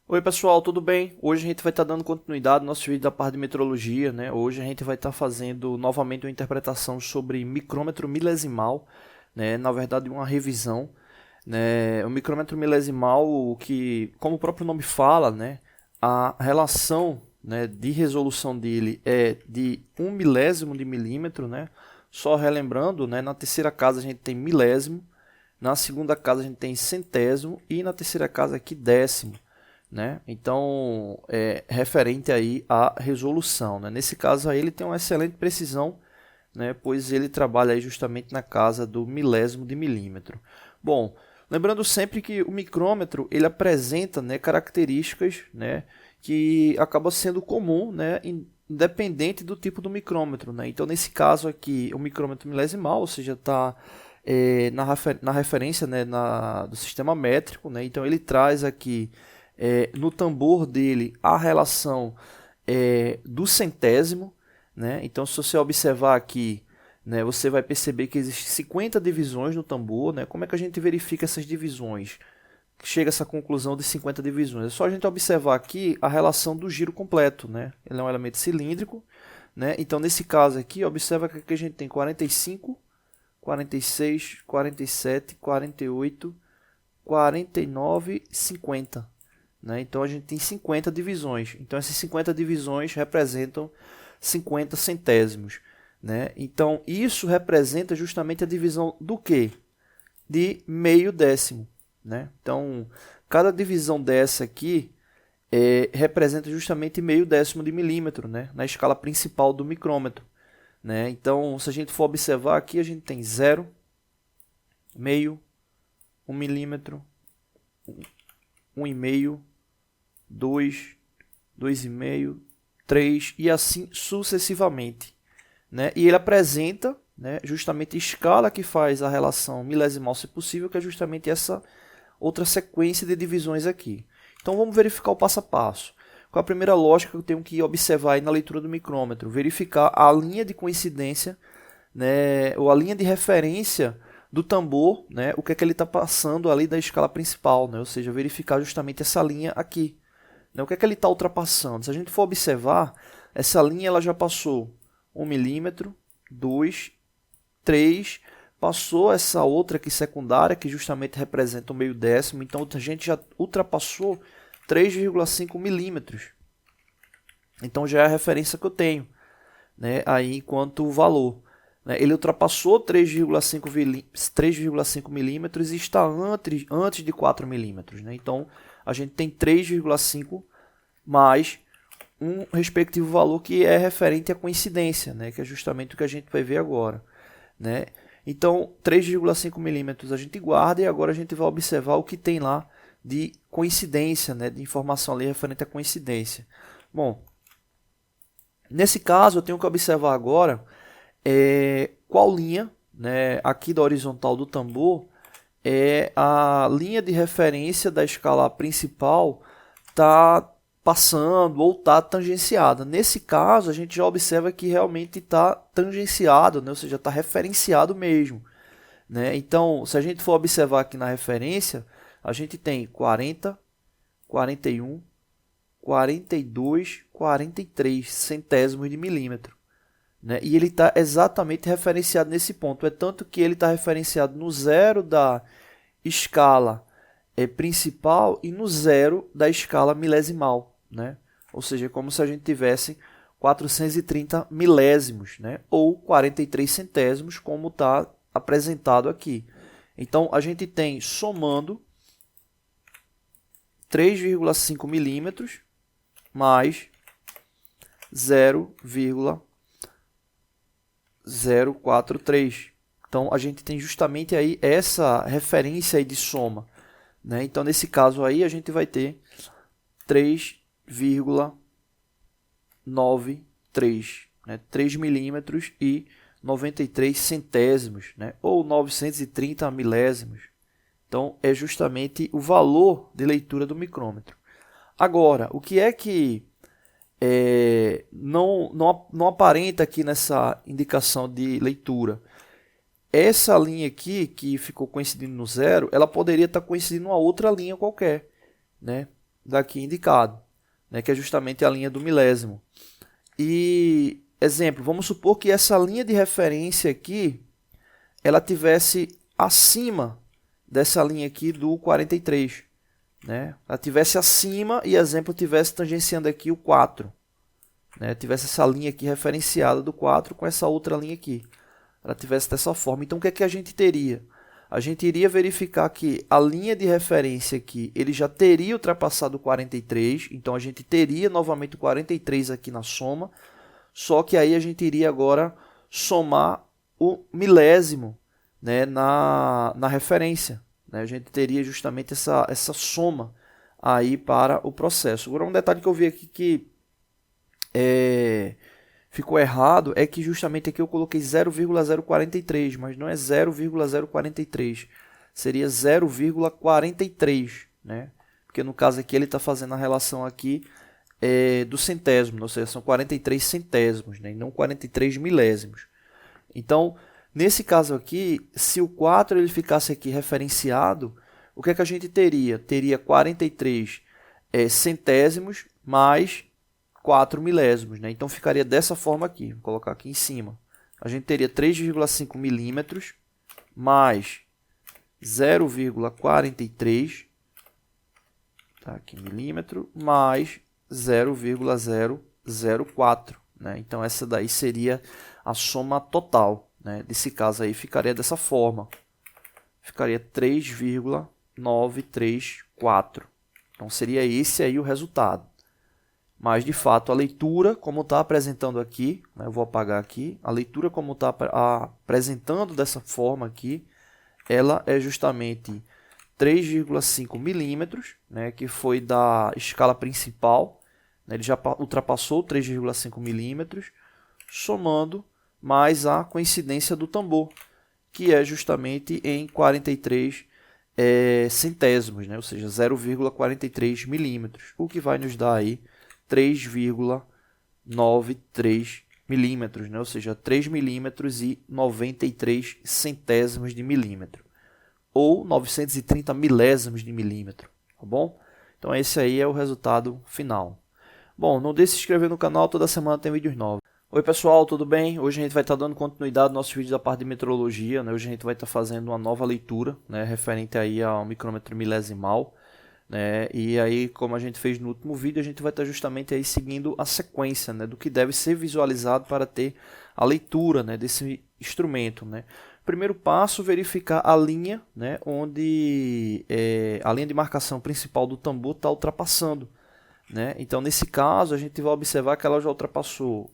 Oi pessoal, tudo bem? Hoje a gente vai estar dando continuidade ao nosso vídeo da parte de metrologia, né? Hoje a gente vai estar fazendo novamente uma interpretação sobre micrômetro milesimal, né? Na verdade, uma revisão, né? O micrômetro milesimal, que, como o próprio nome fala, né? A relação, né, de resolução dele é de 1 milésimo de milímetro, né? Só relembrando, né? Na terceira casa a gente tem milésimo, na segunda casa a gente tem centésimo e na terceira casa aqui décimo, né? Então, é referente aí à resolução, né? Nesse caso aí ele tem uma excelente precisão, né? Pois ele trabalha aí justamente na casa do milésimo de milímetro. Bom, lembrando sempre que o micrômetro ele apresenta, né, características, né, que acaba sendo comum, né, independente do tipo do micrômetro, né? Então, nesse caso aqui, o micrômetro milesimal, ou seja, está na referência, né, do sistema métrico, né? Então, ele traz aqui no tambor dele a relação do centésimo, né? Então, se você observar aqui, né, você vai perceber que existem 50 divisões no tambor, né? Como é que a gente verifica essas divisões? Chega a essa conclusão de 50 divisões. É só a gente observar aqui a relação do giro completo, né? Ele é um elemento cilíndrico, né? Então, nesse caso aqui, observa que aqui a gente tem 45, 46, 47, 48, 49, 50. Né? Então a gente tem 50 divisões. Então essas 50 divisões representam 50 centésimos. Né? Então isso representa justamente a divisão do quê? De meio décimo. Né? Então cada divisão dessa aqui representa justamente meio décimo de milímetro, né? Na escala principal do micrômetro. Né? Então se a gente for observar aqui, a gente tem 0, meio, 1 milímetro, 1,5, 2, 2,5, 3 e assim sucessivamente. Né? E ele apresenta, né, justamente a escala que faz a relação milesimal se possível, que é justamente essa outra sequência de divisões aqui. Então vamos verificar o passo a passo. Qual a primeira lógica que eu tenho que observar aí na leitura do micrômetro? Verificar a linha de coincidência, né, ou a linha de referência do tambor, né, o que é que ele está passando ali da escala principal, né, ou seja, verificar justamente essa linha aqui. Né, o que é que ele está ultrapassando? Se a gente for observar, essa linha ela já passou 1 milímetro, 2, 3, passou essa outra aqui secundária, que justamente representa o meio décimo, então a gente já ultrapassou 3,5 milímetros. Então já é a referência que eu tenho, né, aí enquanto valor. Né, ele ultrapassou 3,5 milímetros e está antes de 4 milímetros. Né, então a gente tem 3,5 mais um respectivo valor que é referente à coincidência, né, que é justamente o que a gente vai ver agora. Né? Então, 3,5 milímetros a gente guarda e agora a gente vai observar o que tem lá de coincidência, né, de informação ali referente à coincidência. Bom, nesse caso eu tenho que observar agora qual linha, né, aqui da horizontal do tambor é a linha de referência da escala principal está passando ou está tangenciada. Nesse caso, a gente já observa que realmente está tangenciado, né? Ou seja, está referenciado mesmo. Né? Então, se a gente for observar aqui na referência, a gente tem 40, 41, 42, 43 centésimos de milímetro. Né? E ele está exatamente referenciado nesse ponto. É tanto que ele está referenciado no zero da escala principal e no zero da escala milesimal. Né? Ou seja, é como se a gente tivesse 430 milésimos, né? Ou 43 centésimos, como está apresentado aqui. Então, a gente tem, somando, 3,5 milímetros mais 0,043. Então, a gente tem justamente aí essa referência aí de soma. Né? Então, nesse caso aí, a gente vai ter 3,93, né? 3 milímetros e 93 centésimos, né? Ou 930 milésimos. Então, é justamente o valor de leitura do micrômetro. Agora, o que é que não aparenta aqui nessa indicação de leitura? Essa linha aqui, que ficou coincidindo no zero, ela poderia estar coincidindo uma outra linha qualquer. Né? daqui indicado, né, que é justamente a linha do milésimo. E, exemplo, vamos supor que essa linha de referência aqui, ela tivesse acima dessa linha aqui do 43, né? Ela tivesse acima e, exemplo, tivesse tangenciando aqui o 4, né? Tivesse essa linha aqui referenciada do 4 com essa outra linha aqui. Ela tivesse dessa forma. Então, o que é que a gente teria? A gente iria verificar que a linha de referência aqui, ele já teria ultrapassado o 43, então a gente teria novamente o 43 aqui na soma, só que aí a gente iria agora somar o milésimo, né, na referência, né? A gente teria justamente essa soma aí para o processo. Agora, um detalhe que eu vi aqui que ficou errado é que justamente aqui eu coloquei 0,043, mas não é 0,043, seria 0,43, né? Porque no caso aqui ele está fazendo a relação aqui do centésimo, ou seja, são 43 centésimos, né? E não 43 milésimos. Então, nesse caso aqui, se o 4 ele ficasse aqui referenciado, o que é que a gente teria? Teria 43 centésimos mais 4 milésimos, né? Então ficaria dessa forma aqui, vou colocar aqui em cima. A gente teria 3,5 milímetros mais 0,43, tá aqui milímetro, mais 0,004, né? Então essa daí seria a soma total, né? Desse caso aí ficaria dessa forma, ficaria 3,934. Então seria esse aí o resultado. Mas, de fato, a leitura, como está apresentando aqui, né, eu vou apagar aqui, a leitura como está apresentando dessa forma aqui, ela é justamente 3,5 milímetros, né, que foi da escala principal, né, ele já ultrapassou 3,5 milímetros, somando mais a coincidência do tambor, que é justamente em 43 centésimos, né, ou seja, 0,43 milímetros, o que vai nos dar aí 3,93 milímetros, né? Ou seja, 3 milímetros e 93 centésimos de milímetro, ou 930 milésimos de milímetro, tá bom? Então esse aí é o resultado final. Bom, não deixe de se inscrever no canal, toda semana tem vídeos novos. Oi pessoal, tudo bem? Hoje a gente vai estar dando continuidade aos nossos vídeos da parte de metrologia, né? Hoje a gente vai estar fazendo uma nova leitura, né? Referente aí ao micrômetro milesimal, né? E aí, como a gente fez no último vídeo, a gente vai estar justamente aí seguindo a sequência, né, do que deve ser visualizado para ter a leitura, né, desse instrumento, né. Primeiro passo, verificar a linha, né, onde a linha de marcação principal do tambor está ultrapassando, né. Então, nesse caso, a gente vai observar que ela já ultrapassou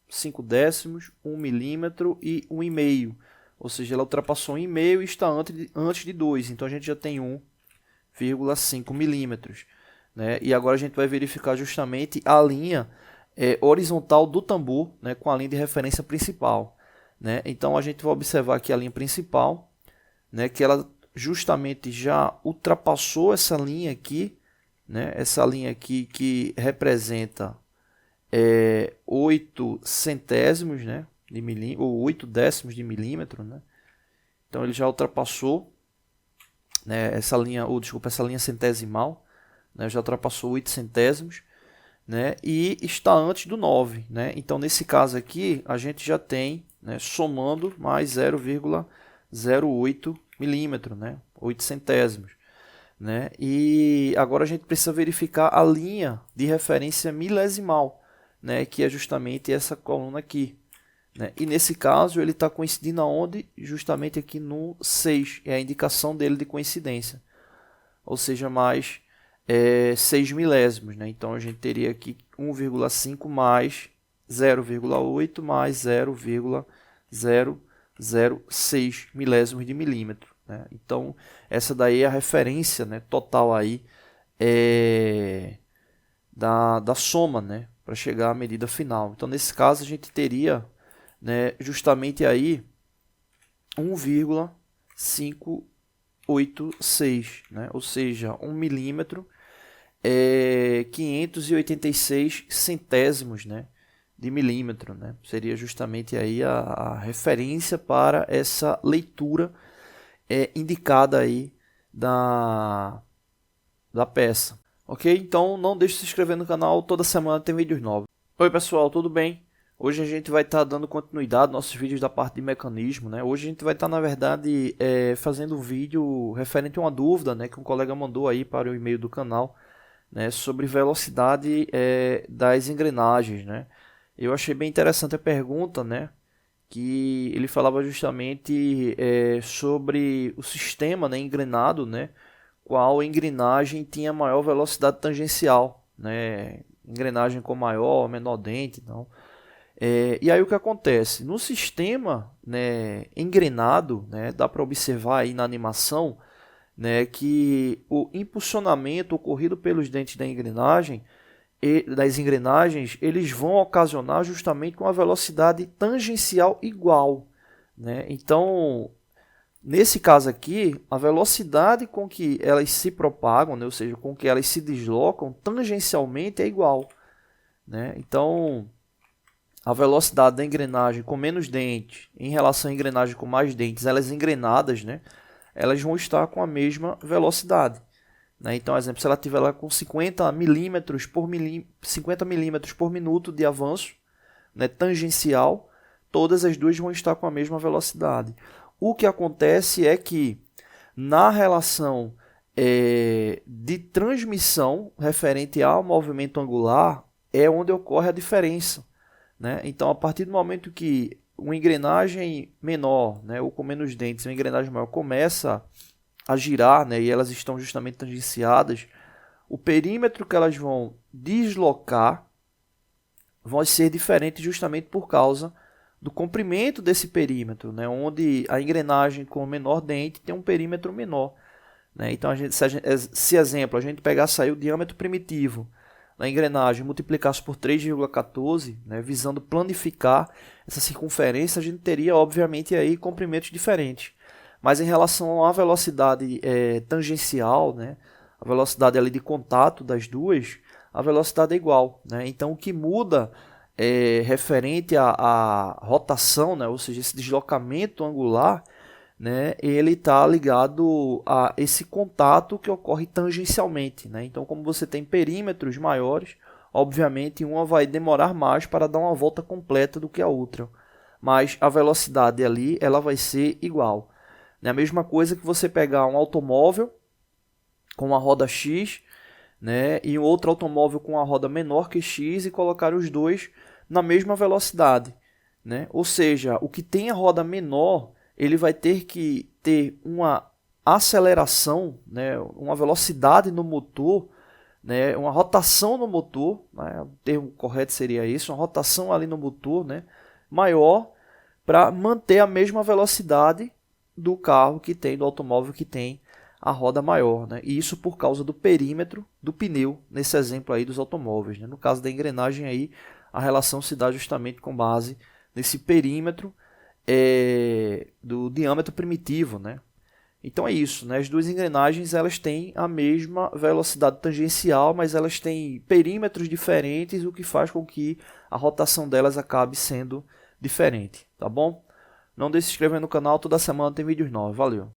5 décimos, 1 milímetro e 1,5. Ou seja, ela ultrapassou 1,5 e está antes de 2. Então, a gente já tem 1,5 milímetros, né? E agora a gente vai verificar justamente a linha horizontal do tambor, né, com a linha de referência principal, né? Então a gente vai observar aqui a linha principal, né, que ela justamente já ultrapassou essa linha aqui, né? Essa linha aqui que representa 8 centésimos, né, de milímetro, ou 8 décimos de milímetro, né? Então ele já ultrapassou, né, essa linha centesimal, né, já ultrapassou 8 centésimos, né, e está antes do 9, né? Então nesse caso aqui a gente já tem, né, somando mais 0,08 milímetro, né, 8 centésimos, né? E agora a gente precisa verificar a linha de referência milesimal, né, que é justamente essa coluna aqui, né? E nesse caso ele está coincidindo aonde? Justamente aqui no 6, é a indicação dele de coincidência, ou seja, mais 6 milésimos, né? Então a gente teria aqui 1,5 mais 0,8 mais 0,006 milésimos de milímetro, né? Então essa daí é a referência, né, total aí da soma, né, para chegar à medida final. Então nesse caso a gente teria, né, justamente aí 1,586, né? Ou seja, 1 milímetro 586 centésimos, né, de milímetro, né? Seria justamente aí a referência para essa leitura indicada aí da peça. Ok? Então não deixe de se inscrever no canal, toda semana tem vídeos novos. Oi pessoal, tudo bem? Hoje a gente vai estar dando continuidade aos nossos vídeos da parte de mecanismo, né? Hoje a gente vai estar, na verdade, fazendo um vídeo referente a uma dúvida, né, que um colega mandou aí para o e-mail do canal, né, sobre velocidade das engrenagens, né? Eu achei bem interessante a pergunta, né, que ele falava justamente sobre o sistema, né, engrenado, né, qual engrenagem tinha maior velocidade tangencial, né, engrenagem com maior ou menor dente, então. E aí o que acontece? No sistema, né, engrenado, né, dá para observar aí na animação, né, que o impulsionamento ocorrido pelos dentes da engrenagem e das engrenagens, eles vão ocasionar justamente uma velocidade tangencial igual, né? Então, nesse caso aqui, a velocidade com que elas se propagam, né, ou seja, com que elas se deslocam tangencialmente é igual, né? Então, a velocidade da engrenagem com menos dentes em relação à engrenagem com mais dentes, elas engrenadas, né, elas vão estar com a mesma velocidade, né? Então, exemplo, se ela tiver lá com 50 milímetros por minuto de avanço, né, tangencial, todas as duas vão estar com a mesma velocidade. O que acontece é que na relação de transmissão referente ao movimento angular é onde ocorre a diferença, né? Então, a partir do momento que uma engrenagem menor, né, ou com menos dentes, uma engrenagem maior começa a girar, né, e elas estão justamente tangenciadas, o perímetro que elas vão deslocar vai ser diferente justamente por causa do comprimento desse perímetro, né, onde a engrenagem com menor dente tem um perímetro menor, né? Então, se exemplo, a gente pegasse aí o diâmetro primitivo na engrenagem, multiplicasse por 3,14, né, visando planificar essa circunferência, a gente teria, obviamente, aí comprimentos diferentes. Mas em relação à velocidade tangencial, né, a velocidade ali de contato das duas, a velocidade é igual, né? Então, o que muda referente à rotação, né, ou seja, esse deslocamento angular, né, ele está ligado a esse contato que ocorre tangencialmente, né? Então, como você tem perímetros maiores, obviamente uma vai demorar mais para dar uma volta completa do que a outra, mas a velocidade ali ela vai ser igual. É a mesma coisa que você pegar um automóvel com uma roda X, né, e um outro automóvel com uma roda menor que X e colocar os dois na mesma velocidade, né? Ou seja, o que tem a roda menor ele vai ter que ter uma aceleração, né, uma velocidade no motor, né, uma rotação no motor, né, o termo correto seria isso, uma rotação ali no motor, né, maior para manter a mesma velocidade do carro que tem, do automóvel que tem a roda maior, né? E isso por causa do perímetro do pneu, nesse exemplo aí dos automóveis, né? No caso da engrenagem aí, a relação se dá justamente com base nesse perímetro do diâmetro primitivo, né? Então é isso, né? As duas engrenagens elas têm a mesma velocidade tangencial, mas elas têm perímetros diferentes, o que faz com que a rotação delas acabe sendo diferente, tá bom? Não deixe de se inscrever no canal, toda semana tem vídeos novos, valeu!